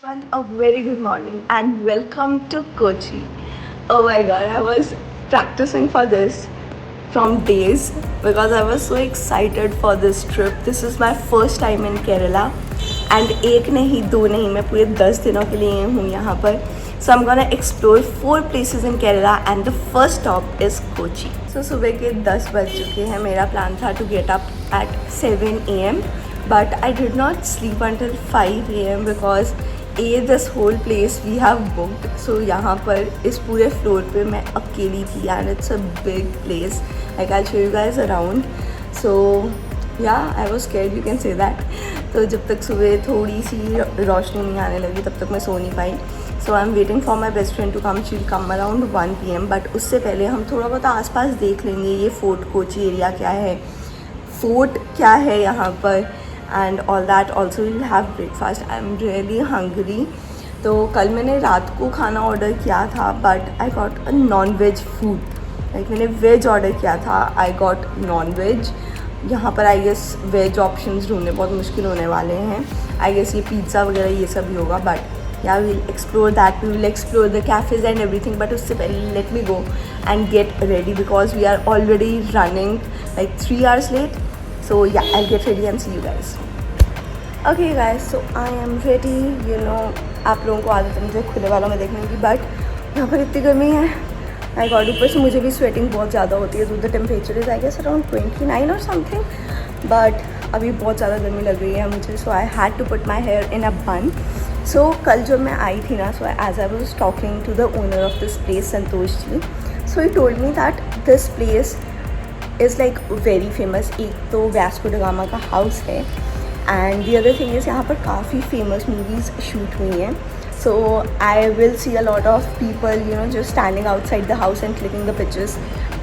everyone, a very good morning and welcome to Kochi. Oh my god, I was practicing for this from days because I was so excited for this trip. This is my first time in Kerala and एक नहीं दो नहीं मैं पूरे 10 दिनों के लिए हूँ यहाँ पर. So I'm gonna explore 4 places in Kerala and the first stop is Kochi. So सुबह के 10 बज चुके हैं. मेरा प्लान था to get up at 7 AM but I did not sleep until 5 AM because this whole place we have booked. So यहाँ पर इस पूरे फ्लोर पे मैं अकेली थी and it's a big place. Like I'll show you guys around. So yeah, I was scared, you can say that. तो जब तक सुबह थोड़ी सी रोशनी नहीं आने लगी तब तक मैं सो नहीं पाई. So I'm waiting for my best friend to come. She'll come around 1 PM. But उससे पहले हम थोड़ा बहुत आसपास देख लेंगे ये फोर्ट कोची एरिया क्या है, फोर्ट क्या है यहाँ पर and all that. Also we'll have breakfast. I'm really hungry. तो कल मैंने रात को खाना ऑर्डर किया था but I got a non-veg food. Like मैंने वेज ऑर्डर किया था, I got non-veg. यहाँ पर आई गेस वेज ऑप्शंस ढूंढने बहुत मुश्किल होने वाले हैं. आई गेस ये पिज़्ज़ा वगैरह ये सब ही होगा but yeah, we'll explore that. We will explore the cafes and everything. But उससे पहले let me go and get ready because we are already running like 3 hours late. So yeah, I'll get ready and see you guys. Okay guys, so I am ready. You know, आप लोगों को आदत है मुझे खुले वालों में देखने की बट यहाँ पर इतनी गर्मी है. माय गॉड, ऊपर से मुझे भी स्वेटिंग बहुत ज़्यादा होती है. The temperature is I guess around 29 और समथिंग बट अभी बहुत ज़्यादा गर्मी लग रही है मुझे. So I had to put my hair in a bun. So कल जब मैं आई थी ना, so as I was talking to the owner of this place Santosh ji, so he told me that this place is like very famous. एक तो Vasco da Gama का house है and the other thing is यहाँ पर काफ़ी famous movies shoot हुई हैं. So I will see a lot of people, you know, just standing outside the house and clicking the pictures.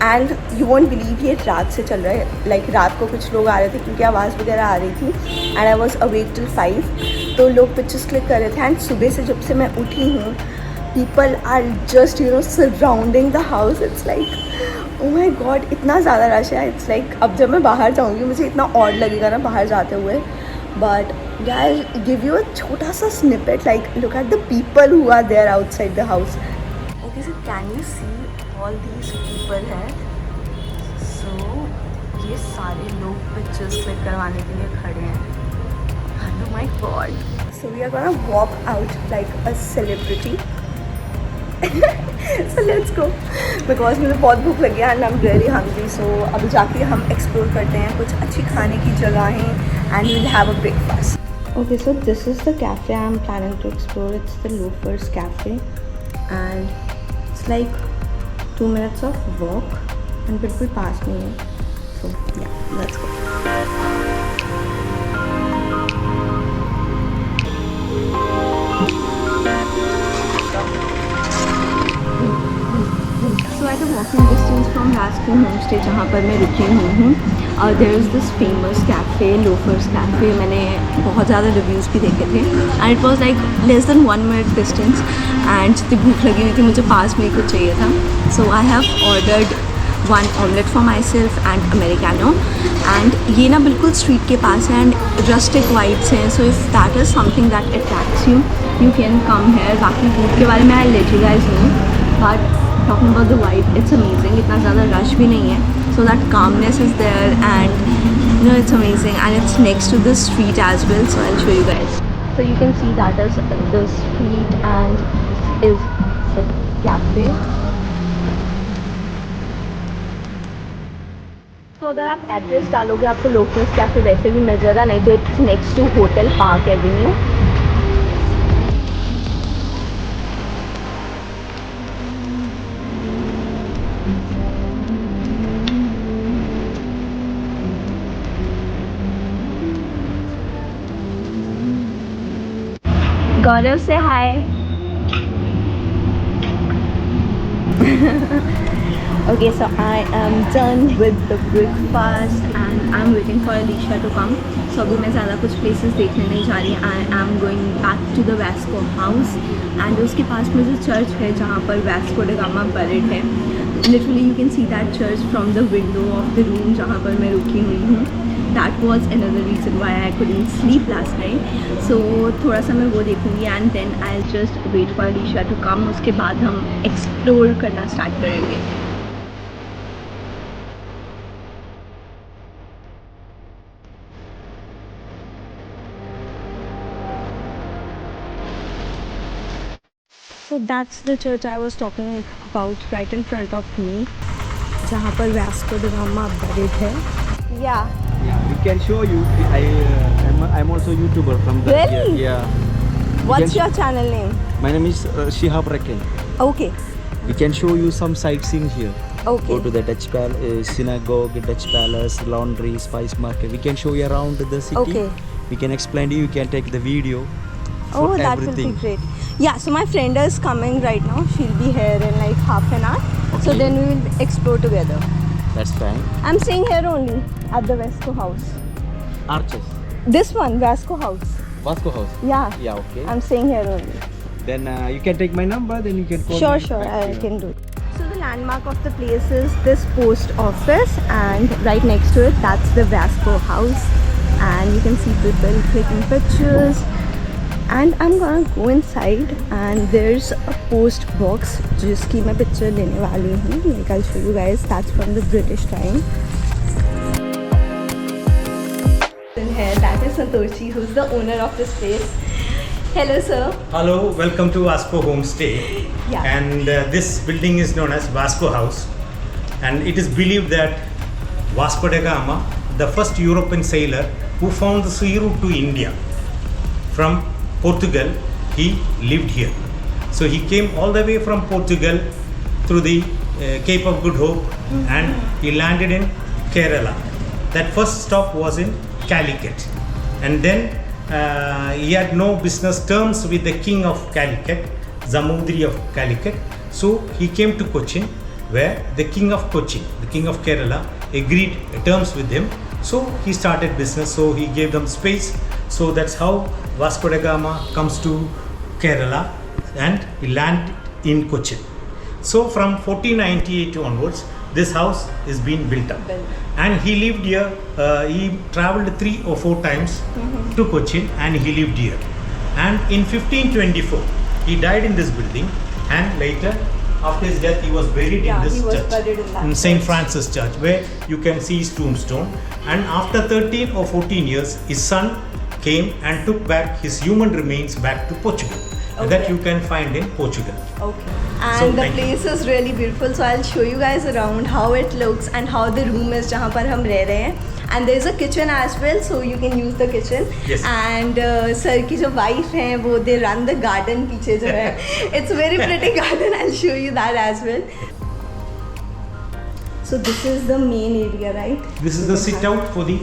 And you won't believe ये रात से चल रहा है. Like रात को कुछ लोग आ रहे थे क्योंकि आवाज़ वगैरह आ रही थी and I was awake till 5. तो लोग पिक्चर्स क्लिक कर रहे थे एंड सुबह से जब से मैं उठी हूँ people are just, you know, surrounding the house. It's like oh my god, इतना ज़्यादा रश है. It's like अब जब मैं बाहर जाऊँगी मुझे इतना ऑड लगेगा ना बाहर जाते हुए. But guys, give you a छोटा सा snippet. Like look at the people who are there outside the house. Okay, so can you see all these people हैं? So ये सारे लोग pictures click करवाने के लिए खड़े हैं. Oh my god. So we are gonna walk out like a celebrity. So let's go because मुझे बहुत भूख लगी है and I'm really hungry. So अभी जाके हम explore करते हैं कुछ अच्छी खाने की जगहें and we'll have a breakfast. Okay, so this is the cafe I'm planning to explore. It's the Loafers Cafe and it's like 2 minutes of walk and बिल्कुल पास में है. So yeah, let's go. So at a walking distance from Rasco Homestay जहाँ पर मैं रुकी हुई हूँ, there is this famous cafe, Loafers Cafe. मैंने बहुत ज़्यादा रिव्यूज़ भी देखे थे and it was like less than 1 minute distance and जितनी भूख लगी हुई थी मुझे पास में ही कुछ चाहिए था. So I have ordered 1 omelette for myself and Americano and ये ना बिल्कुल स्ट्रीट के पास है and rustic vibes हैं. So if that is something that attracts you, you can come here. बाकी फूड के बारे में I'll let you guys know but talking about the vibe, it's amazing. इतना ज़्यादा रश भी नहीं है, so that calmness is there and you know it's amazing and it's next to the street as well. So I'll show you guys. So you can see that is the street and this is the cafe. तो अगर आप address डालोगे आपको loafers cafe वैसे भी मिल जाएगा, नहीं तो it's next to hotel Park Avenue. Gaurav, say hi. Okay, so I am done with the breakfast and I'm waiting for Alicia to come. So अभी मैं ज़्यादा कुछ places देखने नहीं जा रही. I am going back to the Vasco house and उसके पास में जो चर्च है जहाँ पर Vasco da Gama buried है. Literally you can see that church from the window of the room जहाँ पर मैं रुकी हुई हूँ. That was another reason why I couldn't sleep last night. So थोड़ा सा मैं वो देखूँगी and then I just wait for Alisha to come. उसके बाद हम एक्सप्लोर करना स्टार्ट करेंगे. So that's the church I was talking about right in front of me, जहाँ पर Vasco da Gama buried है. Yeah. Yeah, we can show you. I'm also YouTuber from the Really? Yeah. What's your channel name? My name is Shihab Raken. Okay. We can show you some sightseeing here. Okay. Go to the Dutch synagogue, Dutch palace, laundry, spice market. We can show you around the city. Okay. We can explain to you. You can take the video. For Oh, that everything. will be great. Yeah, so my friend is coming right now. She'll be here in like half an hour. So Okay. then we will explore together. That's fine. I'm staying here only at the Vasco house. Arches. This one, Vasco house. Vasco House. Yeah. Yeah, okay. I'm staying here only. Then you can take my number. Then you can call Sure, me sure, back I here. can do it. So the landmark of the place is this post office, and right next to it, that's the Vasco house. And you can see people clicking pictures. And I'm gonna go inside, and there's a post box जिसकी मैं picture लेने वाली हूँ. Like I'll show you guys. That's from the British time. Here, that is Santoshi, who's the owner of this place. Hello, sir. Hello, welcome to Vasco Homestay. Yeah. And this building is known as Vasco House. And it is believed that Vasco da Gama, the first European sailor who found the sea route to India from Portugal, he lived here. So he came all the way from Portugal through the Cape of Good Hope, and he landed in Kerala. That first stop was in Calicut. And then he had no business terms with the king of Calicut, Zamudri of Calicut. So he came to Cochin, where the king of Cochin, the king of Kerala, agreed terms with him. So he started business. So he gave them space. So that's how Vasco da Gama comes to Kerala, and he landed in Cochin. So from 1498 onwards, this house is being built up. And he lived here. He traveled 3 or 4 times to Cochin, and he lived here. And in 1524, he died in this building, and later, after his death, he was buried Yeah, in this he was church, buried in that in St. church. Francis Church, where you can see his tombstone. And after 13 or 14 years, his son came and took back his human remains back to Portugal. And that Okay. you can find in Portugal. Okay. So, And the thank you. place is really beautiful. So I'll show you guys around how it looks and how the room is जहाँ पर हम रह रहे हैं. And there's a kitchen as well, so you can use the kitchen. Yes. And sir की जो wife हैं वो they run the garden पीछे जो है. It's a very pretty garden. I'll show you that as well. So this is the main area, right? This is the sit out for the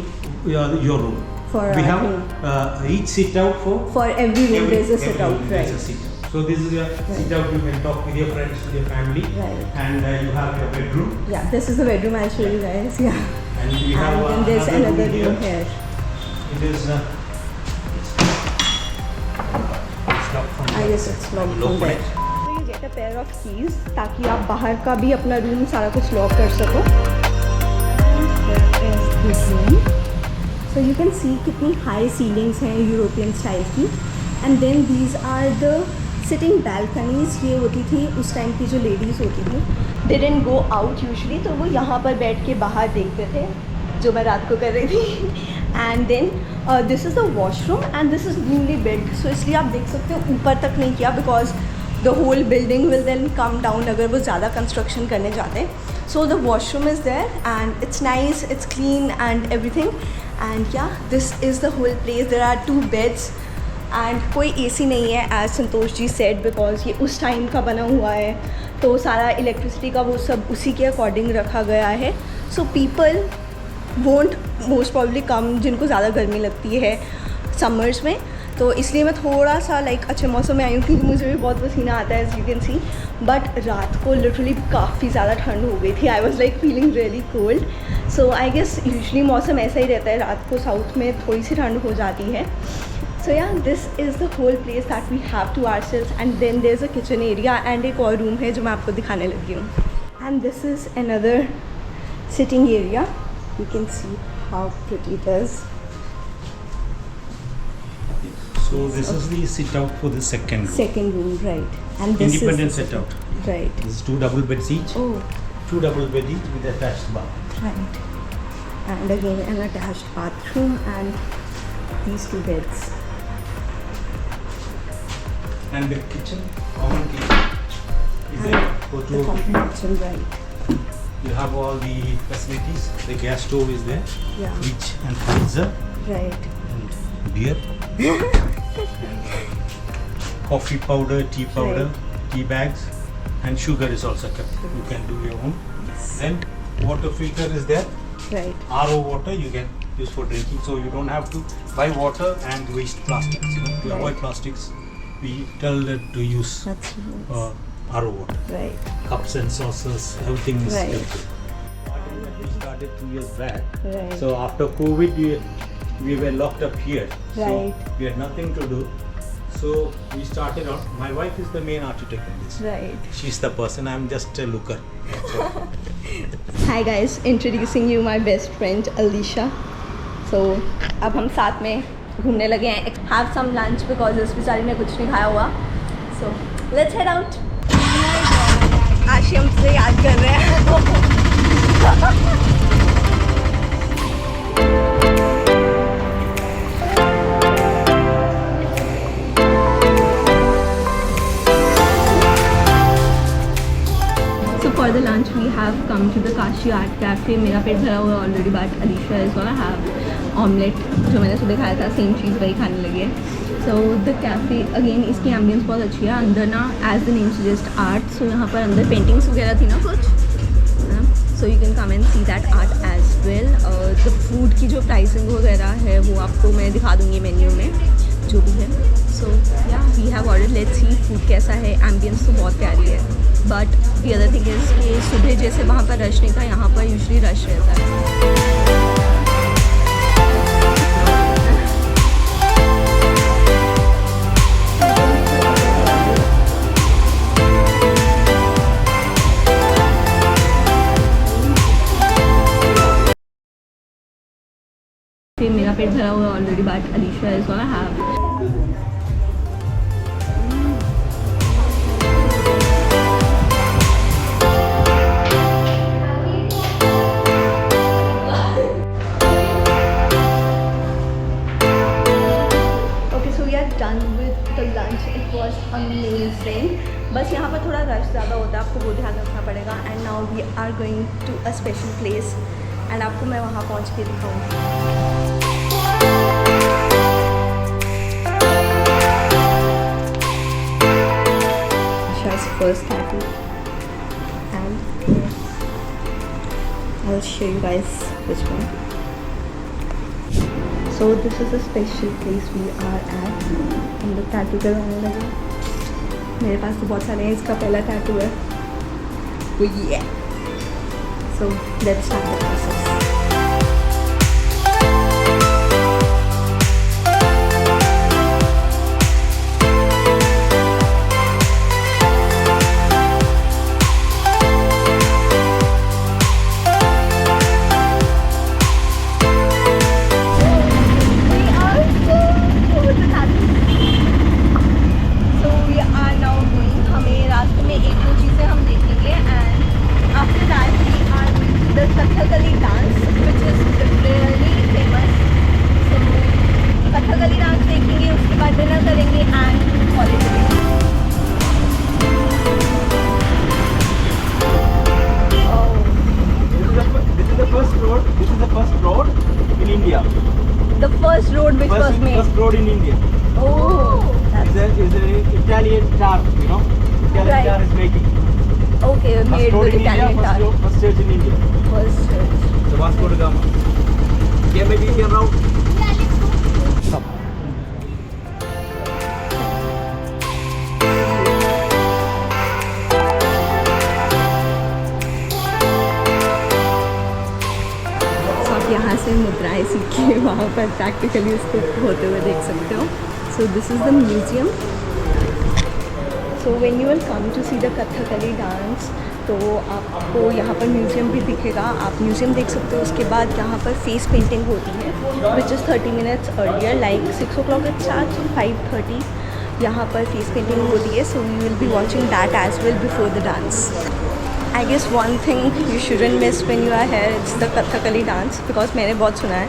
your room. For we our have each sit out for every room there's a every sit out, room there's a right? sit out. So this is your sit out. You can talk with your friends, with your family, Right. and you have your bedroom, Yeah, this is the bedroom. I'll show you guys. Yeah. and you have And then there's another room here. It is it's locked from I guess it's locked Lock from on there. it. So you get a pair of keys ताकि आप बाहर का भी अपना room सारा कुछ lock कर सको. And here is the room. So you can see कितनी high ceilings हैं यूरोपियन स्टाइल की. And then these are the sitting balconies. ये होती थी उस टाइम की जो लेडीज़ होती थी. They didn't go out usually, तो वो यहाँ पर बैठ के बाहर देखते थे जो मैं रात को कर रही थी. And then this is the washroom, and this is newly built. So इसलिए आप देख सकते हो ऊपर तक नहीं किया because the whole building will then come down अगर वो ज़्यादा construction करने जाते हैं. So the washroom is there, and it's nice, it's clean and everything. And yeah, this is the whole place. There are 2 beds, and कोई AC नहीं है as Santosh ji said, because ये उस टाइम का बना हुआ है, तो सारा इलेक्ट्रिसिटी का वो सब उसी के अकॉर्डिंग रखा गया है. So people won't most probably come जिनको ज़्यादा गर्मी लगती है समर्स में. तो इसलिए मैं थोड़ा सा लाइक अच्छे मौसम में आई हूँ क्योंकि मुझे भी बहुत पसीना आता है, as you can see. But रात को लिटरली काफ़ी ज़्यादा ठंड हो गई थी. I was like feeling really cold. So I guess usually मौसम ऐसा ही रहता है, रात को साउथ में थोड़ी सी ठंड हो जाती है. So yeah this is the whole place that we have to ourselves. And then there is a kitchen area and एक और रूम है जो मैं आपको दिखाने लगी हूँ. And this is another sitting area. You can see how pretty it is. So this is the sit out for the second room. Second room, right? And this Independent is sit out. right. This is 2 double beds each. Oh, 2 double bed each with attached bath. right. And again an attached bathroom and these 2 beds. And the kitchen, common kitchen is there for 2 The of you. common kitchen, right? You have all the facilities. The gas stove is there, Yeah, fridge and freezer, right. and beer, coffee powder, tea powder, tea bags, and sugar is also kept. You can do your own. Then water filter is there. Right. RO water you can use for drinking, so you don't have to buy water and waste plastics. You know, to Right. avoid plastics, we tell them to use That's nice. RO water. Right. Cups and saucers, everything is Right. kept. We started 2 years back. Right. So after COVID, we were locked up here. Right. So we had nothing to do. So we started on. My wife is the main architect in this. Right. She's the person. I'm just a looker. Hi guys, introducing you my best friend Alicia. So अब हम साथ में घूमने लगे हैं. Have some lunch because इस बेचारी ने कुछ नहीं खाया हुआ. So let's head out. आज हम तुझे याद कर रहे हैं. So for the lunch we have come to the Kashi Art Cafe. मेरा पेट भरा हुआ है already, but Alisha is gonna have omelette जो मैंने सुबह खाया था, सेम चीज़ वही खाने लगी है. सो द कैफ़े अगेन, इसकी एम्बियंस बहुत अच्छी है. अंदर ना as the name suggest art, so यहाँ पर अंदर पेंटिंग्स वगैरह थी ना कुछ, so you can come and see that art as well. The food की जो प्राइसिंग वगैरह है वो आपको मैं दिखा दूँगी मेन्यू में जो भी है. So yeah we have order, let's see food कैसा है. एम्बियंस तो बहुत प्यारी है, but the other thing is कि सुबह जैसे वहाँ पर रश नहीं था, यहाँ पर यूजली रश रहता है. मेरा पेट भरा हुआ है already, but Alisha is gonna have. Done with the lunch. It was amazing. बस यहाँ पर थोड़ा रश ज़्यादा होता है, आपको वो ध्यान रखना पड़ेगा. And now we are going to a special place and आपको मैं वहाँ पहुँच के दिखाऊँगी. Isha's first tattoo, and I'll show you guys which one. So this is a special place we are at. हम लोग टैटू करवाने लगे. मेरे पास तो बहुत सारे हैं, इसका पहला टैटू है. वो ये. So let's start the process. Kathakali dance, which is really famous. So Kathakali dance देखेंगे, उसके बाद डिनर करेंगे and कॉलेज जाएंगे. This is the first road. This is the first road in India. The first road which was made. First road in India. Oh, that's Is an Italian tar, you know. Italian Right. tar is making. okay. First Made road with in India, Italian tar. first church in India. First church. The Vasco da Gama. Yeah, maybe you can route. Stop. So आप यहाँ से मुद्राएं सीख के वहाँ पर practically उसको होते हुए देख सकते हो. So this is the museum. So when you will come to see the Kathakali dance, तो आपको यहाँ पर म्यूज़ियम भी दिखेगा, आप म्यूज़ियम देख सकते हो। उसके बाद यहाँ पर फेस पेंटिंग होती है which is 30 minutes earlier, like 6 o'clock it starts, 5:30 यहाँ पर फेस पेंटिंग होती है। So you will be watching that as well before the dance. I guess one thing you shouldn't miss when you are here, it's the Kathakali dance, because मैंने बहुत सुना है।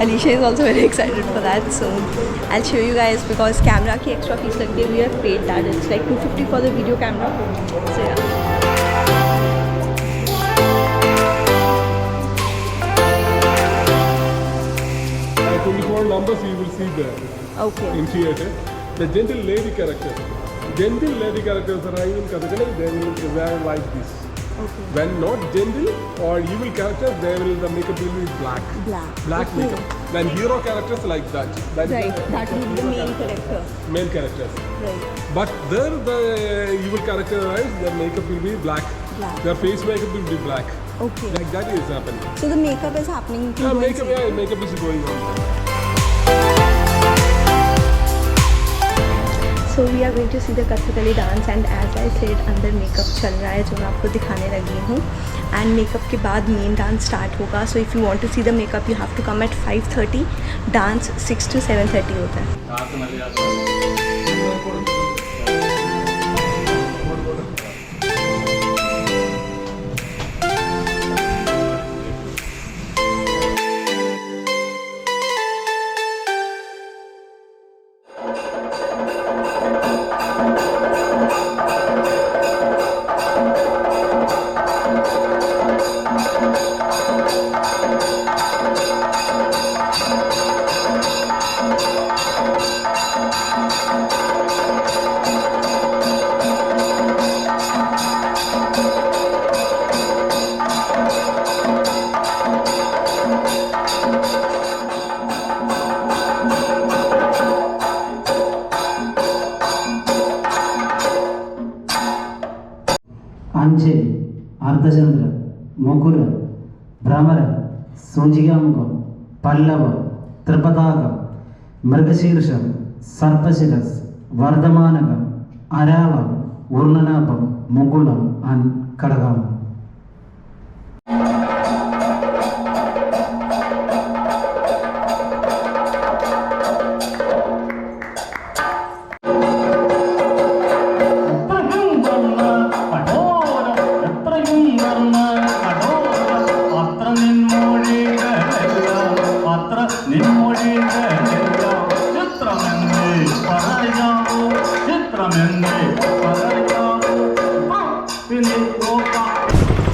Alisha is also very excited for that, so I will show you guys, because camera की extra fees लगती है, we have paid that, it's like 250 for the video camera. So yeah At 24 numbers you will see there okay. in theatre. The gentle lady characters. Gentle lady characters arrive in Kathakali, they will wear like this. Okay. When not gentle or evil characters, the makeup will be black. Black. Okay. makeup. When hero characters like that. That is Right, the that will be the main character. main characters. Right. But there the evil character arrives, their makeup will be black. Black. Their face makeup will be black. Okay. Like that is happening. So the makeup is happening to Yeah, go and makeup, see. makeup is going on. So we are going to see the Kathakali dance, and as I said, अंदर makeup चल रहा है जो मैं आपको दिखाने लगी हूँ, एंड मेकअप के बाद मेन डांस स्टार्ट होगा। So if you want to see the makeup you have to come at 5:30, dance 6 to 7:30 होता है। ಅಂಜಲಿ ಅರ್ಧಚಂದ್ರ ಮುಕುರ ಭ್ರಮರ ಸೂಜಿಗಾಮುಖಂ ಪಲ್ಲವ ത്രിപതാകം മൃഗശീർഷം സർപ്പശിരസ് വർദ്ധമാനകം അരാളം ഊർണനാഭം മുകുളം ആൻഡ് കടകാമം.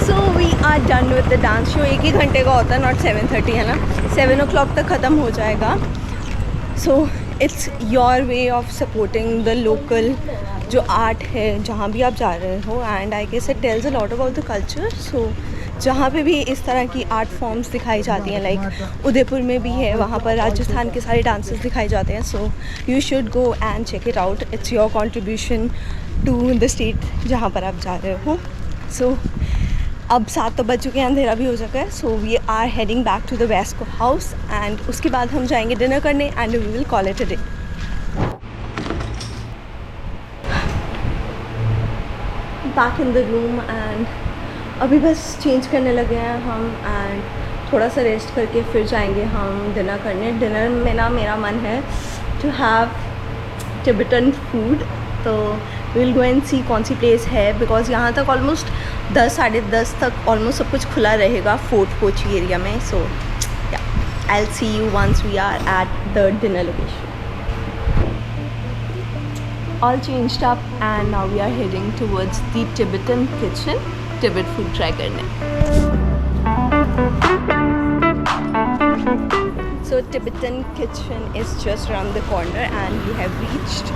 So we are done with the dance show. 1 ही घंटे का होता है, नॉट 7:30 है ना, 7 o'clock तक ख़त्म हो जाएगा। So it's your way of supporting the local जो आर्ट है जहाँ भी आप जा रहे हो, and I guess it tells a lot about the culture. So जहाँ पे भी इस तरह की आर्ट फॉर्म्स दिखाई जाती हैं, लाइक उदयपुर में भी है, वहाँ पर राजस्थान के सारे डांसेस दिखाए जाते हैं। So you should go and check it out, it's your contribution to the state जहाँ पर आप जा रहे हो। सो अब 7 तो बज चुके हैं, अंधेरा भी हो चुका है। So we are heading back to the Vesco house, and उसके बाद हम जाएंगे डिनर करने, and we will call it a day. Back in the room, and अभी बस चेंज करने लगे हैं हम, एंड थोड़ा सा रेस्ट करके फिर जाएंगे हम डिनर करने। डिनर में ना मेरा मन है टू हैव टिबेटन फूड, तो विल गो एंड सी कौन सी प्लेस है, बिकॉज यहाँ तक ऑलमोस्ट 10 साढ़े 10 तक ऑलमोस्ट सब कुछ खुला रहेगा फोर्ट कोची एरिया में। So yeah I will see you once we are at the dinner location. All changed up, and now we are heading towards the Tibetan kitchen, Tibet food try करने। So Tibetan kitchen is just around the corner, and we have reached।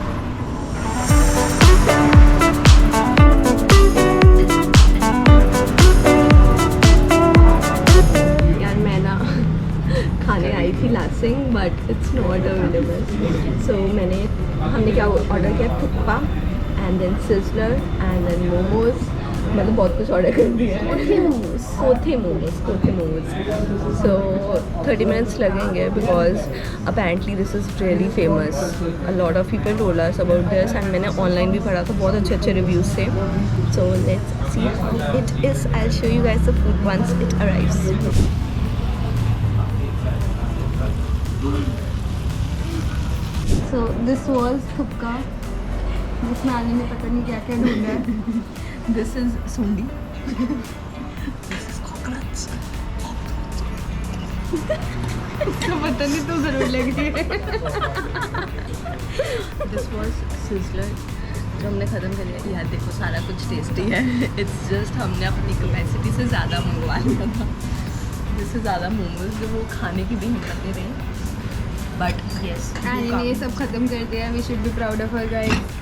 यार मैं ना खाने आई थी लासिंग, but it's not available. So हमने क्या ऑर्डर किया, thukpa, and then sizzler, and then momos, मतलब बहुत कुछ ऑर्डर कर दिया है। कोथे मोमोज। सो 30 minutes लगेंगे because apparently this is really famous. A lot of people told us about this and मैंने ऑनलाइन भी पढ़ा था, बहुत अच्छे रिव्यूज़ थे। So let's see how it is. I will show you guys the food once it arrives. So this was थुपका, जिसमें आने में पता नहीं क्या क्या ढूंढा है। दिस इज़ सुंडी। इसका पता नहीं तो ज़रूर लग रही है। दिस वॉज सिजलर जो हमने ख़त्म कर लिया। यार देखो सारा कुछ टेस्टी है, इट्स जस्ट हमने अपनी कैपेसिटी से ज़्यादा मंगवा लिया था। जिससे ज़्यादा मोमोज जो वो खाने की भी हिम्मत नहीं रही, बट येस एंड ये सब खत्म कर दिया। We should be proud of our guys.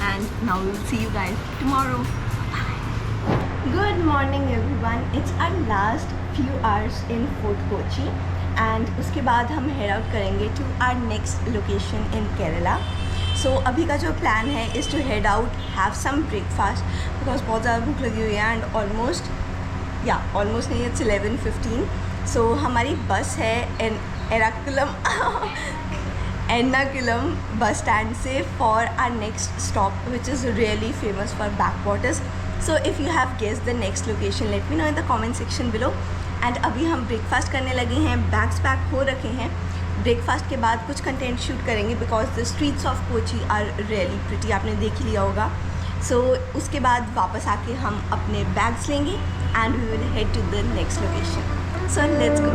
and now we'll see you guys tomorrow. Good morning everyone. It's our last few hours in Fort Kochi and उसके बाद हम head out करेंगे to our next location in Kerala. So अभी का जो plan है is to head out, have some breakfast because बहुत ज़्यादा भूख लगी हुई है and almost नहीं, it's 11:15. So हमारी बस है Ernakulam bus stand से for our next stop, which is really famous for backwaters. So if you have guessed the next location, let me know in the comment section below. And अभी हम breakfast करने लगे हैं, bags pack हो रखे हैं। breakfast के बाद कुछ content shoot करेंगे because the streets of Kochi are really pretty, आपने देख ही लिया होगा। So उसके बाद वापस आके हम अपने bags लेंगे and we will head to the next location. So let's go.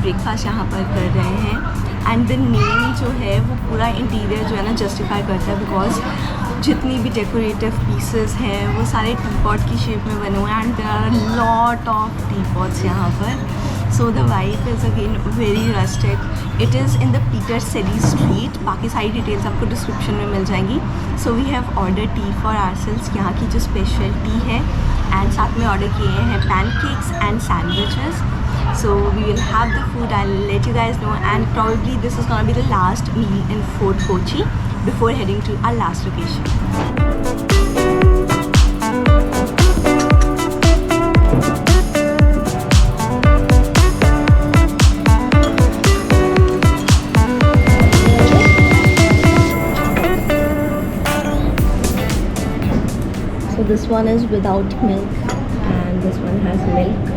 Breakfast यहाँ पर कर रहे हैं एंड द नेम जो है वो पूरा इंटीरियर जो है ना जस्टिफाई करता है बिकॉज जितनी भी डेकोरेटिव पीसेस हैं वो सारे टी पॉट की शेप में बने हुए हैं and there are lot of tea pots यहाँ पर. So the vibe is again very rustic. It is in the Peter Celli street. बाकी सारी डिटेल्स आपको डिस्क्रिप्शन में मिल जाएंगी. So we have order tea for ourselves, यहाँ की जो स्पेशल टी है, एंड साथ में ऑर्डर किए हैं pancakes and sandwiches. So we will have the food. I'll let you guys know, and probably this is gonna be the last meal in Fort Kochi before heading to our last location. So this one is without milk and this one has milk.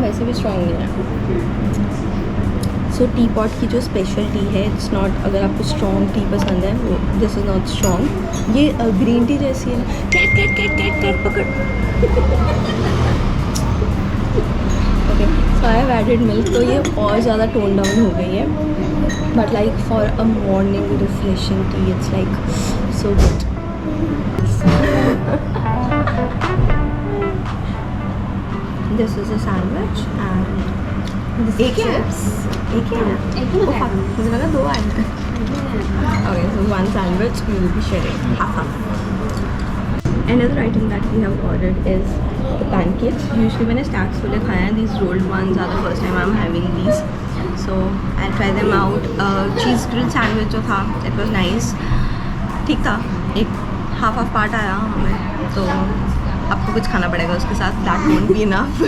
वैसे भी strong नहीं है. So T pot की जो special tea है, it's not, अगर आपको strong tea पसंद है वो दिस इज़ नॉट स्ट्रॉन्ग. ये ग्रीन टी जैसी है. Cat cat cat cat cat पकड़. Okay, so I have added milk, तो ये और ज़्यादा टोन डाउन हो गई है. But like for a morning refreshing tea it's like so good. This is a sandwich and एक है मुझे लगा दो आए हैं. Okay, so one sandwich we will be sharing half. Another item that we have ordered is the pancakes. Usually मैंने stacks वाले खाए हैं. These rolled ones are the first time I'm having these. so I'll try them out. Cheese grilled sandwich जो था, it was nice. ठीक था, एक half part आया हमें, तो आपको कुछ खाना पड़ेगा उसके साथ. That won't be enough.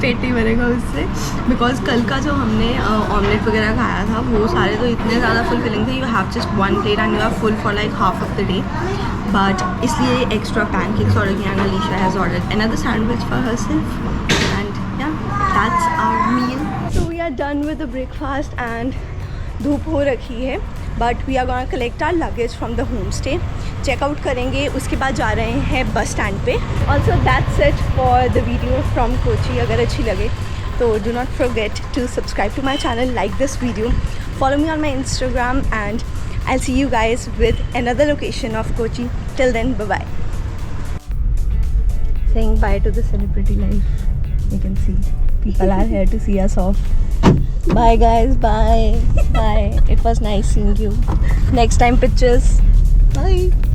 पेट नहीं भरेगा उससे, बिकॉज कल का जो हमने ऑमलेट वगैरह खाया था वो सारे तो इतने ज़्यादा फुलफिलिंग थे. You have just one plate and you are full for like half of the day. But इसलिए एक्स्ट्रा पैनकेक्स ऑर्डर किया and Alisha has ordered another sandwich for herself and yeah that's our meal. So we are done with the breakfast and धूप हो रखी है, but we are gonna collect our luggage from the home stay. Checkout करेंगे, उसके बाद जा रहे हैं बस स्टैंड पे. Also that's it for the video from Kochi. अगर अच्छी लगे तो do not forget to subscribe to my channel, like this video, follow me on my Instagram, and I'll see you guys with another location of Kochi. Till then, bye bye. Saying bye to the celebrity life. You can see people are here to see us off. Bye guys, bye. Bye. It was nice seeing you. Next time pictures. Bye.